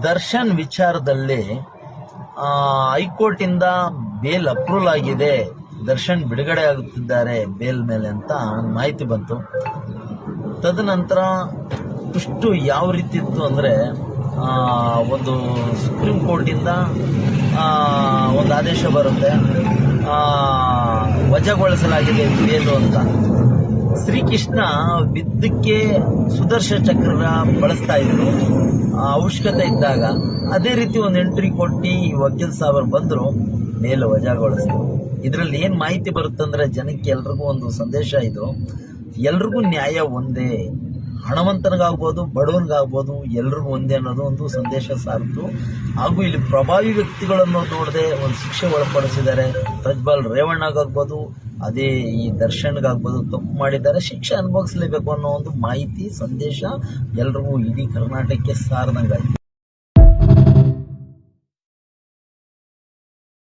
ದರ್ಶನ್ ವಿಚಾರದಲ್ಲಿ ಹೈಕೋರ್ಟಿಂದ bale approval ಆಗಿದೆ, ದರ್ಶನ್ ಬಿಡುಗಡೆ ಆಗುತ್ತಿದ್ದಾರೆ ಬೇಲ್ ಮೇಲೆ ಅಂತ ಒಂದು ಮಾಹಿತಿ ಬಂತು. ತದನಂತರ ಇಷ್ಟು ಯಾವ ರೀತಿ ಇತ್ತು ಅಂದರೆ, ಒಂದು ಸುಪ್ರೀಂ ಕೋರ್ಟಿಂದ ಒಂದು ಆದೇಶ ಬರುತ್ತೆ, ವಜಾಗೊಳಿಸಲಾಗಿದೆ ಬೇಲು ಅಂತ. ಶ್ರೀಕೃಷ್ಣ ವಿದ್ಯಕ್ಕೆ ಸುದರ್ಶನ ಚಕ್ರ ಬಳಸ್ತಾ ಇದ್ರು ಅವಶ್ಯಕತೆ ಇದ್ದಾಗ. ಅದೇ ರೀತಿ ಒಂದು ಎಂಟ್ರಿ ಕೊಟ್ಟು ಈ ವಕೀಲ್ ಸಾಹೇಬರು ಬಂದರು, ಮೇಲೆ ವಜಾಗೊಳಿಸಿದ್ರು. ಇದರಲ್ಲಿ ಏನು ಮಾಹಿತಿ ಬರುತ್ತಂದ್ರೆ, ಜನಕ್ಕೆ ಎಲ್ರಿಗೂ ಒಂದು ಸಂದೇಶ ಇದು, ಎಲ್ರಿಗೂ ನ್ಯಾಯ ಒಂದೇ, ಹಣವಂತನಿಗಾಗ್ಬೋದು ಬಡವನಿಗಾಗ್ಬೋದು ಎಲ್ರಿಗೂ ಒಂದೇ ಅನ್ನೋದು ಒಂದು ಸಂದೇಶ ಸಾರ್ತು. ಹಾಗೂ ಇಲ್ಲಿ ಪ್ರಭಾವಿ ವ್ಯಕ್ತಿಗಳನ್ನು ನೋಡದೆ ಒಂದು ಶಿಕ್ಷೆ ಒಳಪಡಿಸಿದ್ದಾರೆ. ಪ್ರಜ್ವಲ್ ರೇವಣ್ಣಗಾಗ್ಬೋದು, ಅದೇ ಈ ದರ್ಶನ್ಗಾಗ್ಬೋದು, ತಪ್ಪು ಮಾಡಿದ್ದಾರೆ, ಶಿಕ್ಷೆ ಅನುಭವಿಸಲೇಬೇಕು ಅನ್ನೋ ಒಂದು ಮಾಹಿತಿ ಸಂದೇಶ ಎಲ್ರಿಗೂ ಇಡೀ ಕರ್ನಾಟಕಕ್ಕೆ ಸಾರದಂಗಾಯ್ತು.